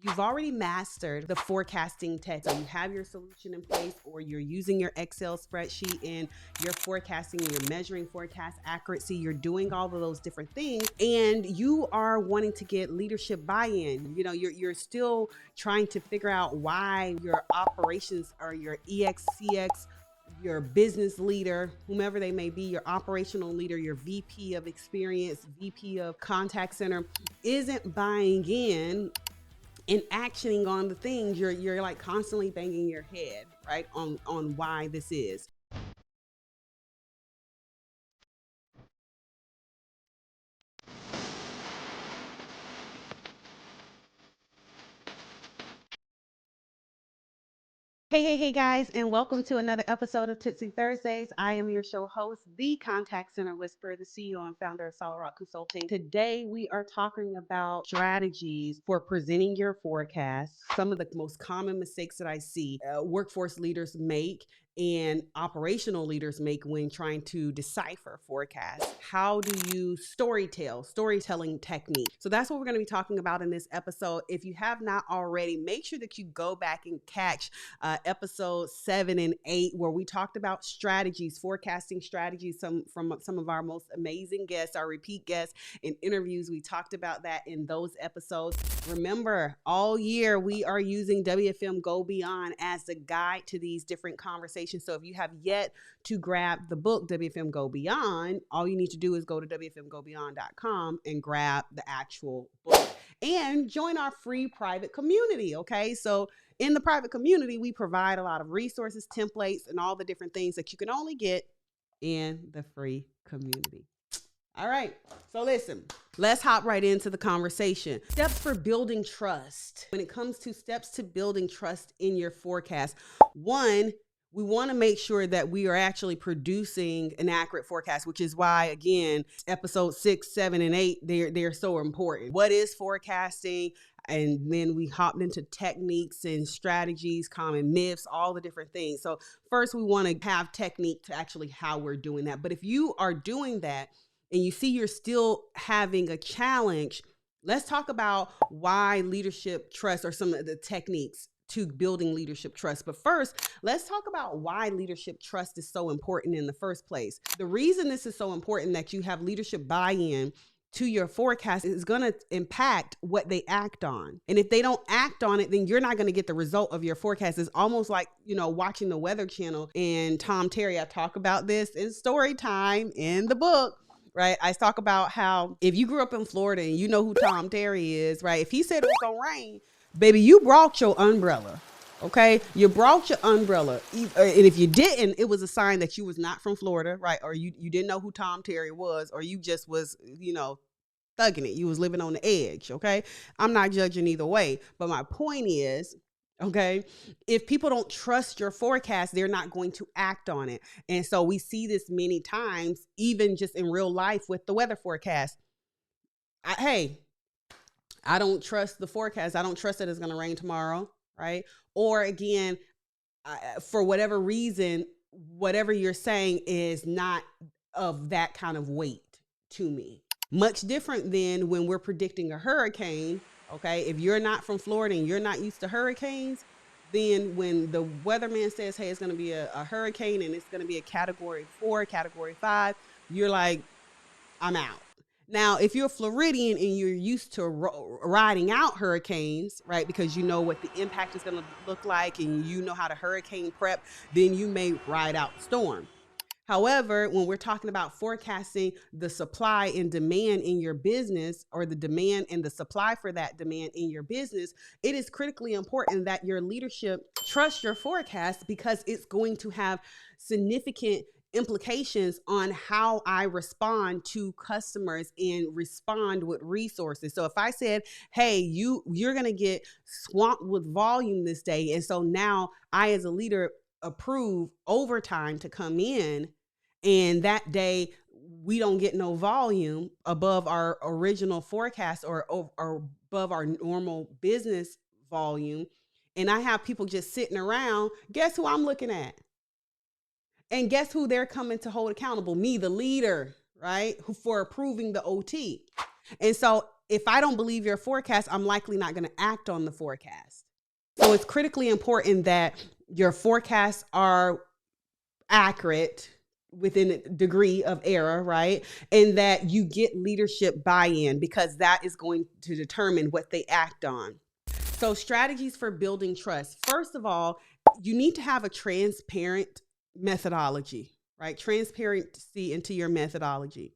You've already mastered the forecasting tech. So you have your solution in place, or you're using your Excel spreadsheet and you're forecasting, you're measuring forecast accuracy, you're doing all of those different things, and you are wanting to get leadership buy-in. You know, you're still trying to figure out why your operations or your EXCX, your business leader, whomever they may be, your operational leader, your VP of experience, VP of contact center, isn't buying in and actioning on the things. You're like constantly banging your head, right, on why this is. Hey guys, and welcome to another episode of Tipsy Thursdays. I am your show host, the Contact Center Whisperer, the CEO and founder of Solid Rock Consulting. Today, we are talking about strategies for presenting your forecast, some of the most common mistakes that I see workforce leaders make and operational leaders make when trying to decipher forecasts. How do you storytelling technique? So that's what we're going to be talking about in this episode. If you have not already, make sure that you go back and catch episode 7 and 8, where we talked about strategies, forecasting strategies, from some of our most amazing guests, our repeat guests in interviews. We talked about that in those episodes. Remember, all year we are using WFM Go Beyond as the guide to these different conversations. So if you have yet to grab the book, WFM Go Beyond, all you need to do is go to WFMGoBeyond.com and grab the actual book and join our free private community. Okay. So in the private community, we provide a lot of resources, templates, and all the different things that you can only get in the free community. All right. So listen, let's hop right into the conversation. Steps for building trust. When it comes to steps to building trust in your forecast, one, we want to make sure that we are actually producing an accurate forecast, which is why, again, episode 6, 7, and 8, they're so important. What is forecasting? And then we hopped into techniques and strategies, common myths, all the different things. So first, we want to have technique to actually how we're doing that. But if you are doing that and you see you're still having a challenge, let's talk about why leadership trust, or some of the techniques to building leadership trust. But first, let's talk about why leadership trust is so important in the first place. The reason this is so important that you have leadership buy-in to your forecast is going to impact what they act on. And if they don't act on it, then you're not going to get the result of your forecast. It's almost like, watching the Weather Channel and Tom Terry. I talk about this in story time in the book, right? I talk about how if you grew up in Florida and you know who Tom Terry is, right? If he said it was going to rain, baby, you brought your umbrella. Okay, you brought your umbrella, and if you didn't, it was a sign that you was not from Florida, right? Or you didn't know who Tom Terry was, or you just was, thugging it. You was living on the edge. Okay, I'm not judging either way, but my point is, okay, if people don't trust your forecast, they're not going to act on it. And so we see this many times, even just in real life with the weather forecast. I don't trust the forecast. I don't trust that it's going to rain tomorrow, right? Or again, for whatever reason, whatever you're saying is not of that kind of weight to me. Much different than when we're predicting a hurricane, okay? If you're not from Florida and you're not used to hurricanes, then when the weatherman says, hey, it's going to be a hurricane and it's going to be a category 4, category 5, you're like, I'm out. Now, if you're Floridian and you're used to riding out hurricanes, right, because you know what the impact is going to look like and you know how to hurricane prep, then you may ride out the storm. However, when we're talking about forecasting the supply and demand in your business, or the demand and the supply for that demand in your business, it is critically important that your leadership trust your forecast, because it's going to have significant implications on how I respond to customers and respond with resources. So if I said, hey, you're going to get swamped with volume this day, and so now I as a leader approve overtime to come in, and that day we don't get no volume above our original forecast or above our normal business volume, and I have people just sitting around, guess who I'm looking at? And guess who they're coming to hold accountable? Me, the leader, right? For approving the OT. And so if I don't believe your forecast, I'm likely not going to act on the forecast. So it's critically important that your forecasts are accurate within a degree of error, right? And that you get leadership buy-in, because that is going to determine what they act on. So strategies for building trust. First of all, you need to have a transparent methodology, right? Transparency into your methodology.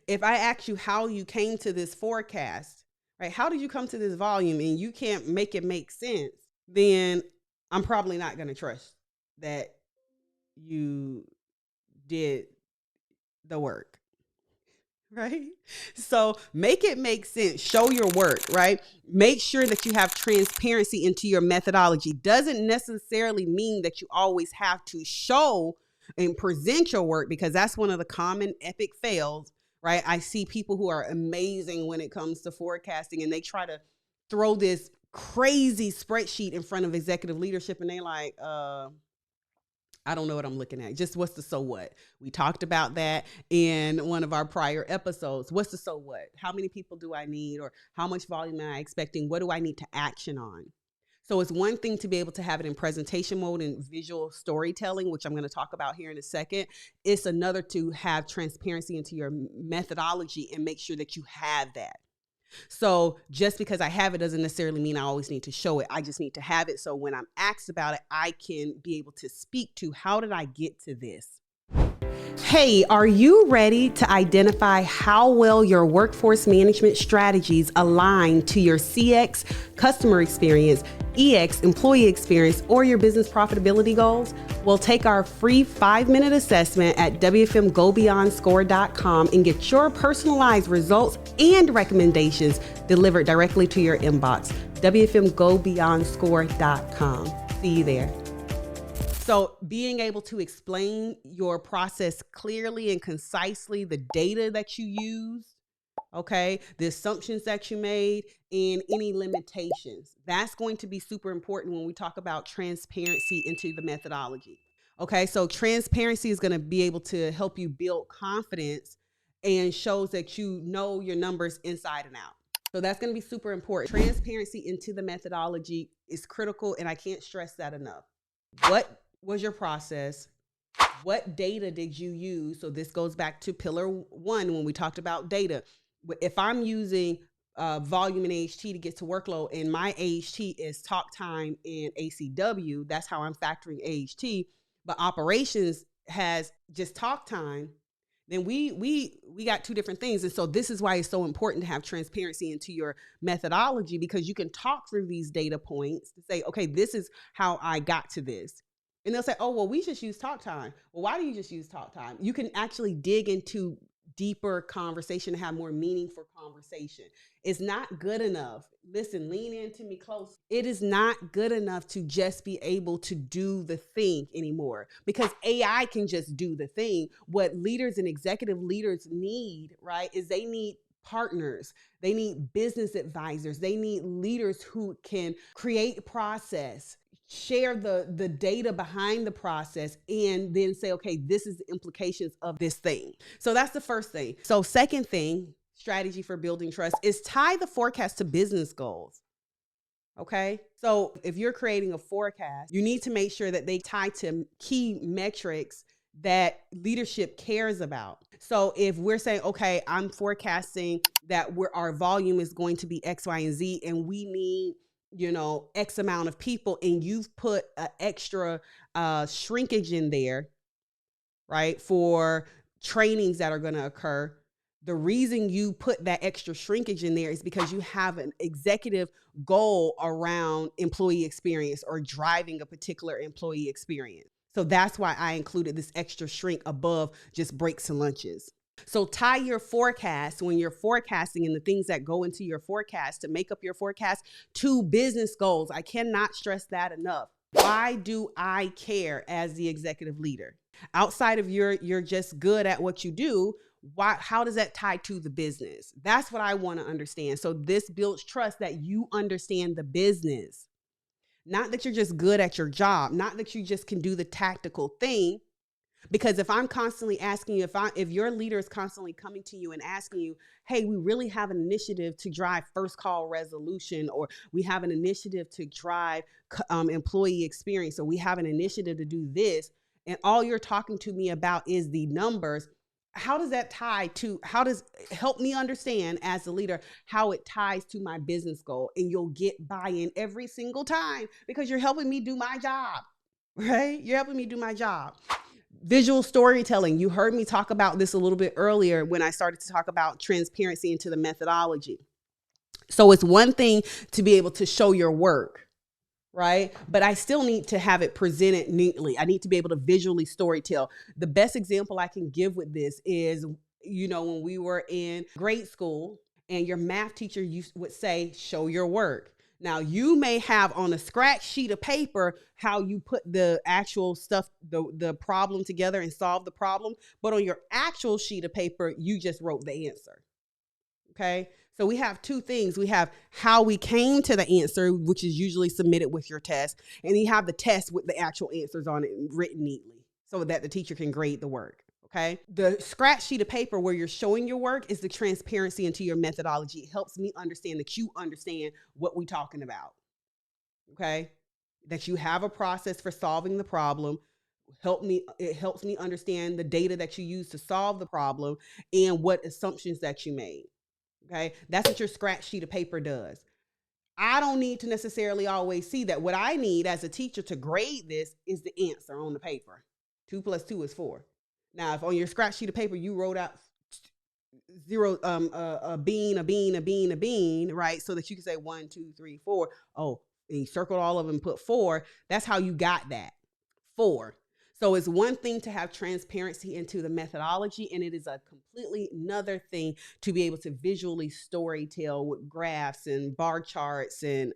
If I ask you how you came to this forecast, right? How did you come to this volume and you can't make it make sense, then I'm probably not going to trust that you did the work, right? So make it make sense. Show your work, right? Make sure that you have transparency into your methodology. Doesn't necessarily mean that you always have to show and present your work, because that's one of the common epic fails, right? I see people who are amazing when it comes to forecasting, and they try to throw this crazy spreadsheet in front of executive leadership, and they like, I don't know what I'm looking at. Just what's the so what? We talked about that in one of our prior episodes. What's the so what? How many people do I need? Or how much volume am I expecting? What do I need to action on? So it's one thing to be able to have it in presentation mode and visual storytelling, which I'm going to talk about here in a second. It's another to have transparency into your methodology and make sure that you have that. So just because I have it doesn't necessarily mean I always need to show it. I just need to have it. So when I'm asked about it, I can be able to speak to, how did I get to this? Hey, are you ready to identify how well your workforce management strategies align to your CX, customer experience, EX, employee experience, or your business profitability goals? Well, take our free 5-minute assessment at WFMGoBeyondScore.com and get your personalized results and recommendations delivered directly to your inbox. WFMGoBeyondScore.com. See you there. So being able to explain your process clearly and concisely, the data that you use, okay, the assumptions that you made, and any limitations. That's going to be super important when we talk about transparency into the methodology. Okay, so transparency is going to be able to help you build confidence and shows that you know your numbers inside and out. So that's going to be super important. Transparency into the methodology is critical, and I can't stress that enough. What was your process? What data did you use? So this goes back to pillar 1 when we talked about data. If I'm using volume and AHT to get to workload, and my AHT is talk time and ACW, that's how I'm factoring AHT, but operations has just talk time, then we got two different things. And so this is why it's so important to have transparency into your methodology, because you can talk through these data points to say, okay, this is how I got to this. And they'll say, oh, well, we just use talk time. Well, why do you just use talk time? You can actually dig into deeper conversation, have more meaningful conversation. It's not good enough. Listen, lean into me close. It is not good enough to just be able to do the thing anymore, because AI can just do the thing. What leaders and executive leaders need, right, is they need partners. They need business advisors. They need leaders who can create process, share the data behind the process, and then say, okay, this is the implications of this thing. So that's the first thing. So second thing, strategy for building trust, is tie the forecast to business goals. Okay. So if you're creating a forecast, you need to make sure that they tie to key metrics that leadership cares about. So if we're saying, okay, I'm forecasting that our volume is going to be X, Y, and Z, and we need, X amount of people, and you've put an extra shrinkage in there, right, for trainings that are going to occur. The reason you put that extra shrinkage in there is because you have an executive goal around employee experience or driving a particular employee experience. So that's why I included this extra shrink above just breaks and lunches. So tie your forecast, when you're forecasting, and the things that go into your forecast to make up your forecast, to business goals. I cannot stress that enough. Why do I care as the executive leader? Outside of you're just good at what you do, how does that tie to the business? That's what I want to understand. So this builds trust that you understand the business. Not that you're just good at your job, not that you just can do the tactical thing, Because if I'm constantly asking you, if your leader is constantly coming to you and asking you, hey, we really have an initiative to drive first call resolution, or we have an initiative to drive employee experience, or we have an initiative to do this, and all you're talking to me about is the numbers, how does that tie to, how does help me understand as the leader how it ties to my business goal? And you'll get buy-in every single time because you're helping me do my job, right? You're helping me do my job. Visual storytelling. You heard me talk about this a little bit earlier when I started to talk about transparency into the methodology. So it's one thing to be able to show your work, right? But I still need to have it presented neatly. I need to be able to visually storytell. The best example I can give with this is, when we were in grade school and your math teacher would say, show your work. Now, you may have on a scratch sheet of paper how you put the actual stuff, the problem together and solve the problem. But on your actual sheet of paper, you just wrote the answer. Okay. So we have two things. We have how we came to the answer, which is usually submitted with your test. And you have the test with the actual answers on it written neatly so that the teacher can grade the work. Okay. The scratch sheet of paper where you're showing your work is the transparency into your methodology. It helps me understand that you understand what we're talking about. Okay. That you have a process for solving the problem. It helps me understand the data that you use to solve the problem and what assumptions that you made. Okay. That's what your scratch sheet of paper does. I don't need to necessarily always see that. What I need as a teacher to grade this is the answer on the paper. 2 + 2 is 4. Now, if on your scratch sheet of paper, you wrote out zero, a bean, right? So that you can say 1, 2, 3, 4. Oh, and you circled all of them and put 4. That's how you got that 4. So it's one thing to have transparency into the methodology, and it is a completely another thing to be able to visually storytell with graphs and bar charts and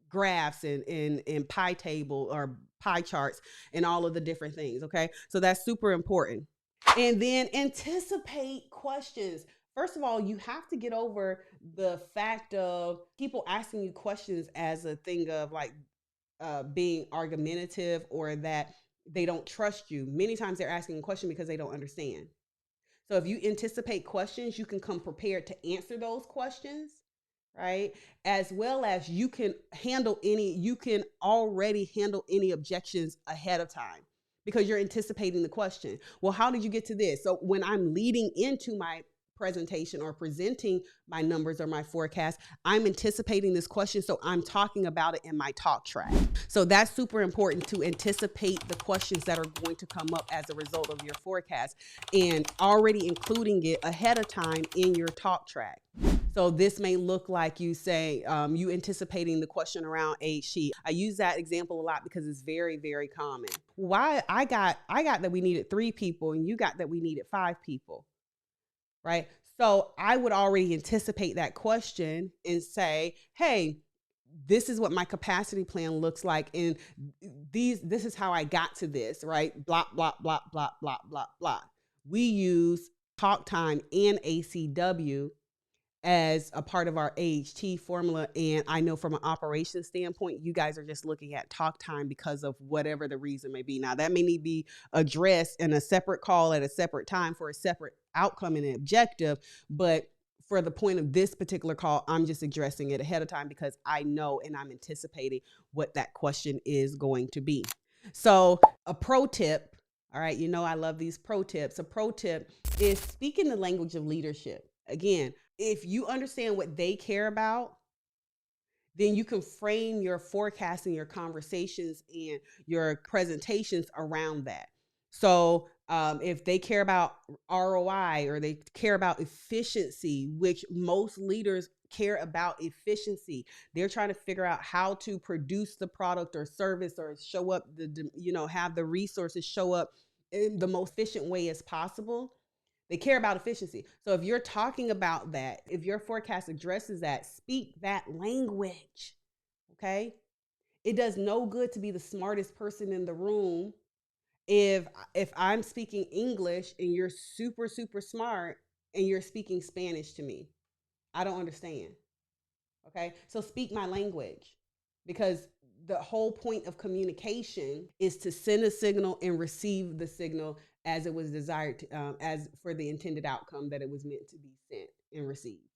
graphs and pie table or pie charts and all of the different things. Okay, so that's super important. And then anticipate questions. First of all, you have to get over the fact of people asking you questions as a thing of like being argumentative or that they don't trust you. Many times they're asking a question because they don't understand. So if you anticipate questions, you can come prepared to answer those questions, right? As well as you can already handle any objections ahead of time because you're anticipating the question. Well, how did you get to this? So when I'm leading into my presentation or presenting my numbers or my forecast, I'm anticipating this question. So I'm talking about it in my talk track. So that's super important to anticipate the questions that are going to come up as a result of your forecast and already including it ahead of time in your talk track. So this may look like you say, you anticipating the question around age sheet. I use that example a lot because it's very, very common. Why I got that we needed 3 people and you got that we needed 5 people. Right. So I would already anticipate that question and say, hey, this is what my capacity plan looks like. And this is how I got to this, right? Blah, blah, blah, blah, blah, blah, blah. We use talk time and ACW as a part of our AHT formula. And I know from an operations standpoint, you guys are just looking at talk time because of whatever the reason may be. Now that may need to be addressed in a separate call at a separate time for a separate outcome and objective. But for the point of this particular call, I'm just addressing it ahead of time because I know and I'm anticipating what that question is going to be. So a pro tip, all right, I love these pro tips. A pro tip is speaking the language of leadership. Again, if you understand what they care about, then you can frame your forecasting, your conversations, and your presentations around that. So if they care about ROI or they care about efficiency, which most leaders care about efficiency, they're trying to figure out how to produce the product or service or show up, have the resources show up in the most efficient way as possible. They care about efficiency. So if you're talking about that, if your forecast addresses that, speak that language, okay? It does no good to be the smartest person in the room if I'm speaking English and you're super, super smart and you're speaking Spanish to me. I don't understand, okay? So speak my language because the whole point of communication is to send a signal and receive the signal as it was desired to, as for the intended outcome that it was meant to be sent and received.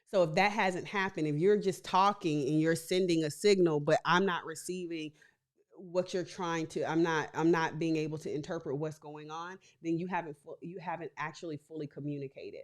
So if that hasn't happened, if you're just talking and you're sending a signal, but I'm not receiving what you're trying to, I'm not being able to interpret what's going on, then you haven't actually fully communicated.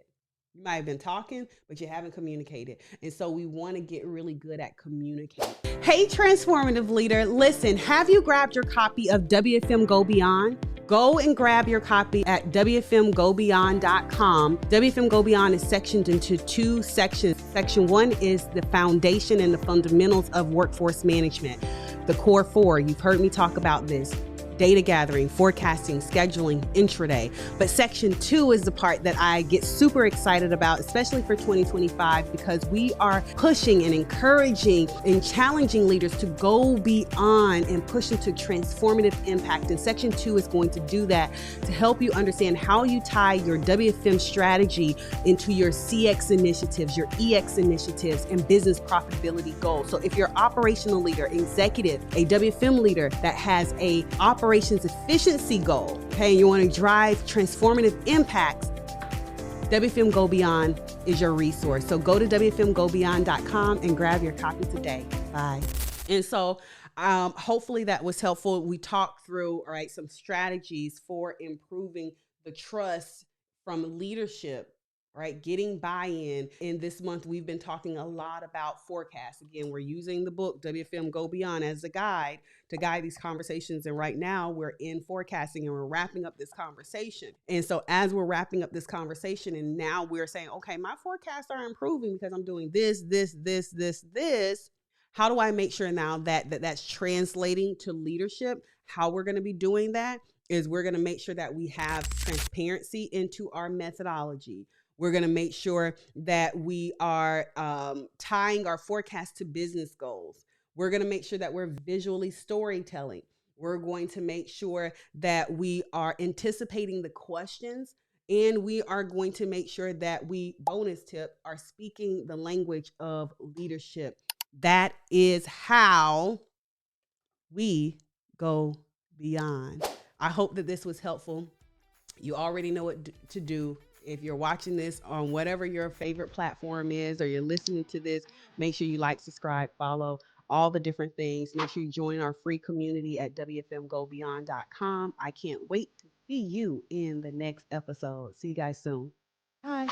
You might have been talking, but you haven't communicated. And so we want to get really good at communicating. Hey, transformative leader, listen, have you grabbed your copy of WFM Go Beyond? Go and grab your copy at WFMGoBeyond.com. WFM Go Beyond is sectioned into 2 sections. Section 1 is the foundation and the fundamentals of workforce management. The core 4, you've heard me talk about this: data gathering, forecasting, scheduling, intraday. But section 2 is the part that I get super excited about, especially for 2025, because we are pushing and encouraging and challenging leaders to go beyond and push into transformative impact. And section 2 is going to do that to help you understand how you tie your WFM strategy into your CX initiatives, your EX initiatives, and business profitability goals. So if you're an operational leader, executive, a WFM leader that has a operations efficiency goal, okay, and you want to drive transformative impacts, WFM Go Beyond is your resource. So go to WFMGoBeyond.com and grab your copy today. Bye. And so hopefully that was helpful. We talked through, all right, some strategies for improving the trust from leadership, right? Getting buy-in. In this month, we've been talking a lot about forecasts. Again, we're using the book WFM Go Beyond as a guide to guide these conversations. And right now we're in forecasting and we're wrapping up this conversation. And so as we're wrapping up this conversation, and now we're saying, okay, my forecasts are improving because I'm doing this. How do I make sure now that's translating to leadership? How we're going to be doing that is we're going to make sure that we have transparency into our methodology. We're going to make sure that we are tying our forecast to business goals. We're going to make sure that we're visually storytelling. We're going to make sure that we are anticipating the questions, and we are going to make sure that we, bonus tip, are speaking the language of leadership. That is how we go beyond. I hope that this was helpful. You already know what to do. If you're watching this on whatever your favorite platform is, or you're listening to this, make sure you like, subscribe, follow, all the different things. Make sure you join our free community at WFMGoBeyond.com. I can't wait to see you in the next episode. See you guys soon. Bye.